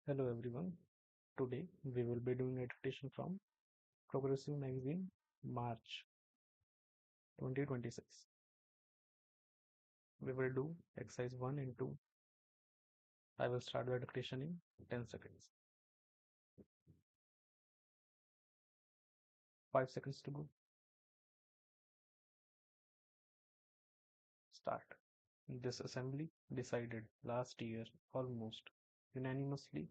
Hello everyone. Today we will be doing a dictation from Progressive Magazine, March 2026. We will do exercise 1 and 2. I will start the dictation in 10 seconds. 5 seconds to go. Start. This assembly decided last year almost unanimously,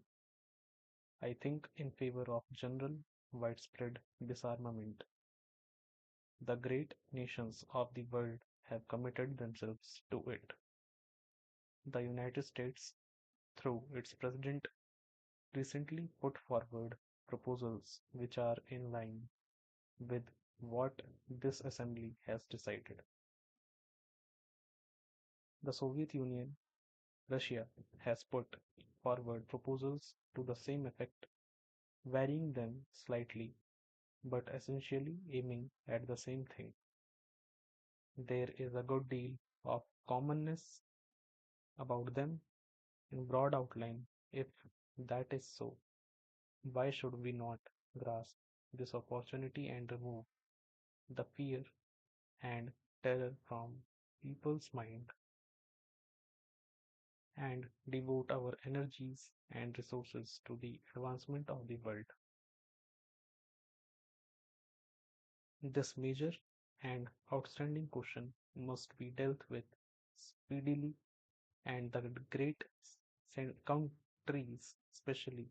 I think, in favor of general widespread disarmament. The great nations of the world have committed themselves to it. The United States, through its president, recently put forward proposals which are in line with what this assembly has decided. The Soviet Union, Russia, has put forward proposals to the same effect, varying them slightly but essentially aiming at the same thing. There is a good deal of commonness about them in broad outline. If that is so, why should we not grasp this opportunity and remove the fear and terror from people's mind and devote our energies and resources to the advancement of the world? This major and outstanding question must be dealt with speedily, and the great countries, especially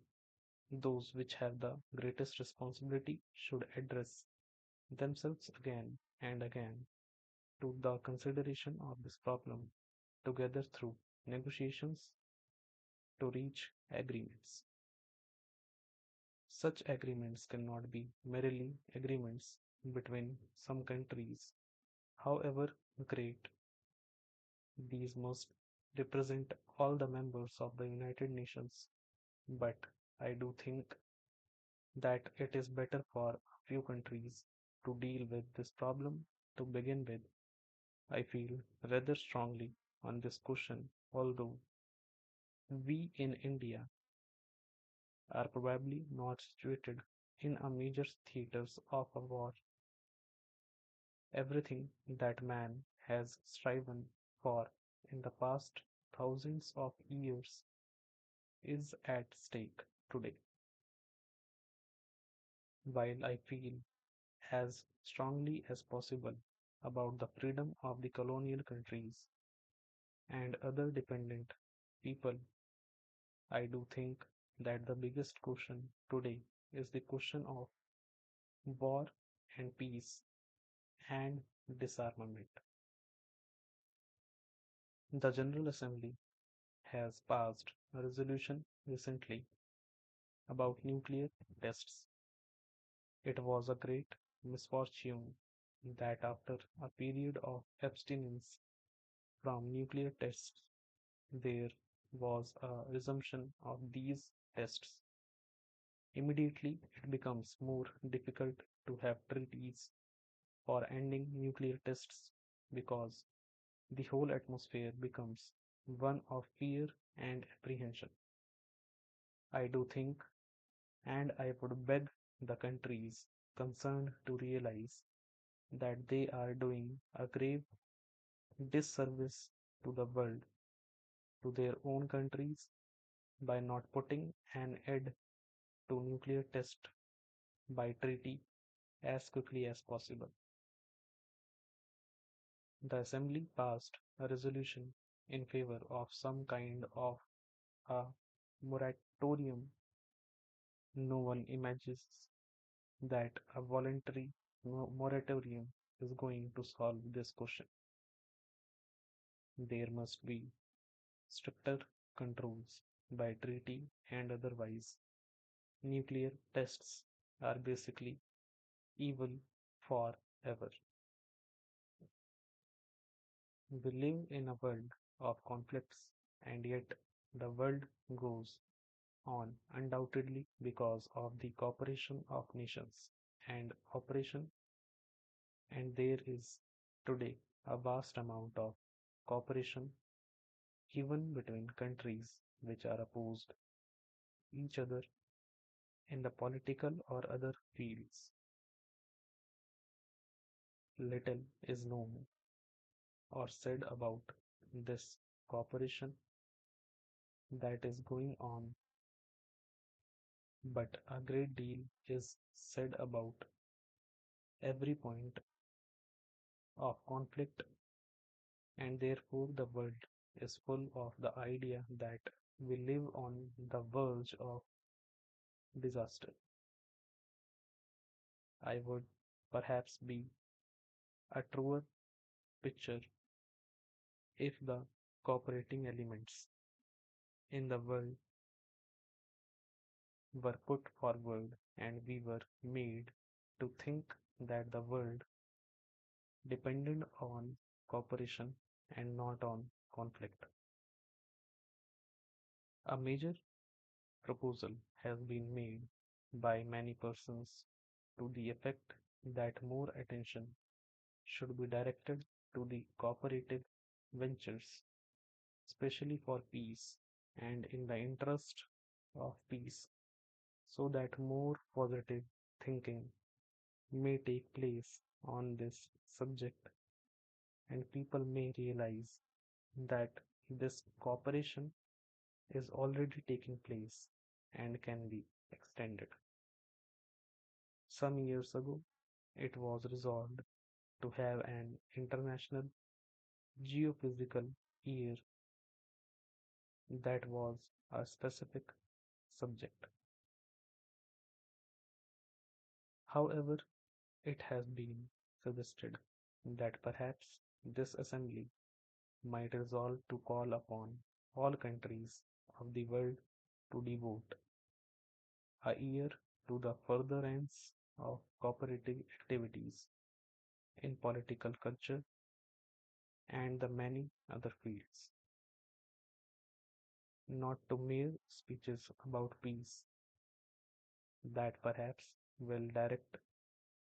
those which have the greatest responsibility, should address themselves again and again to the consideration of this problem together through negotiations to reach agreements. Such agreements cannot be merely agreements between some countries, however great. These must represent all the members of the United Nations, but I do think that it is better for a few countries to deal with this problem to begin with. I feel rather strongly on this question, although we in India are probably not situated in a major theaters of a war. Everything that man has striven for in the past thousands of years is at stake today. While I feel as strongly as possible about the freedom of the colonial countries and other dependent people, I do think that the biggest question today is the question of war and peace and disarmament. The General Assembly has passed a resolution recently about nuclear tests. It was a great misfortune that after a period of abstinence from nuclear tests, there was a resumption of these tests. Immediately, it becomes more difficult to have treaties for ending nuclear tests because the whole atmosphere becomes one of fear and apprehension. I do think, and I would beg the countries concerned to realize that they are doing a grave disservice to the world, to their own countries, by not putting an end to nuclear test by treaty as quickly as possible. The Assembly passed a resolution in favor of some kind of a moratorium. No one imagines that a voluntary moratorium is going to solve this question. There must be stricter controls by treaty and otherwise. Nuclear tests are basically evil forever. We live in a world of conflicts, and yet the world goes on undoubtedly because of the cooperation of nations and operation, and there is today a vast amount of cooperation even between countries which are opposed. each other in the political or other fields. Little is known or said about this cooperation that is going on, but a great deal is said about every point of conflict, and therefore the world is full of the idea that we live on the verge of disaster. I would perhaps be a truer picture if the cooperating elements in the world were put forward and we were made to think that the world depended on cooperation and not on conflict. A major proposal has been made by many persons to the effect that more attention should be directed to the cooperative ventures, especially for peace and in the interest of peace, so that more positive thinking may take place on this subject and people may realize that this cooperation is already taking place and can be extended. Some years ago, it was resolved to have an international geophysical year that was a specific subject. However, it has been suggested that perhaps this assembly might resolve to call upon all countries of the world to devote a year to the furtherance of cooperative activities in political culture and the many other fields, not to mere speeches about peace that perhaps will direct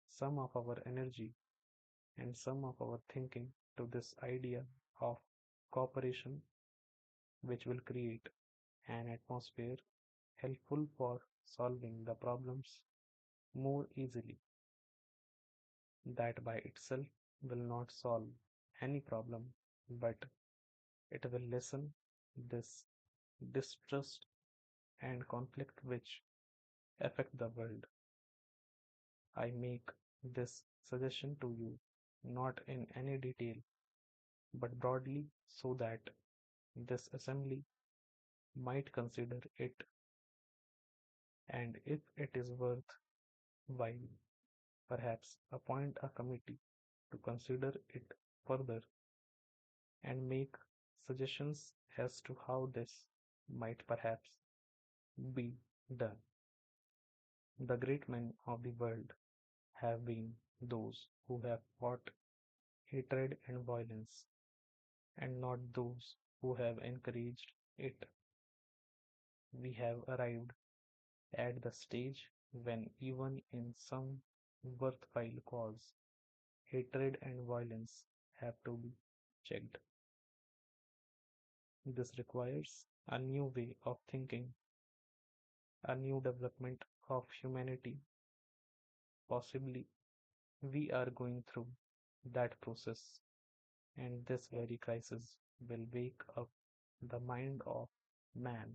some of our energy and some of our thinking to this idea of cooperation, which will create an atmosphere helpful for solving the problems more easily. That by itself will not solve any problem, but it will lessen this distrust and conflict which affect the world. I make this suggestion to you not in any detail but broadly so that this assembly might consider it, and if it is worth while, perhaps appoint a committee to consider it further and make suggestions as to how this might perhaps be done. The great men of the world have been those who have fought hatred and violence, and not those who have encouraged it. We have arrived at the stage when, even in some worthwhile cause, hatred and violence have to be checked. This requires a new way of thinking, a new development of humanity. Possibly we are going through that process, and this very crisis will wake up the mind of man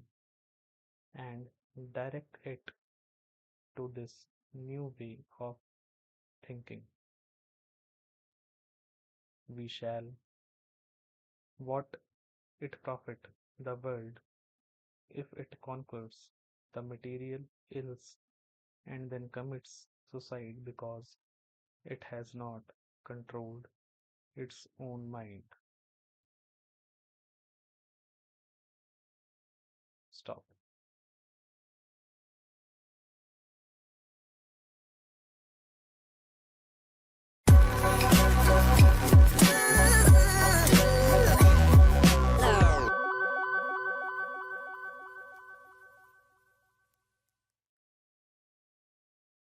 and direct it to this new way of thinking. We shall what it profit the world if it conquers the material ills and then commits suicide because it has not controlled its own mind.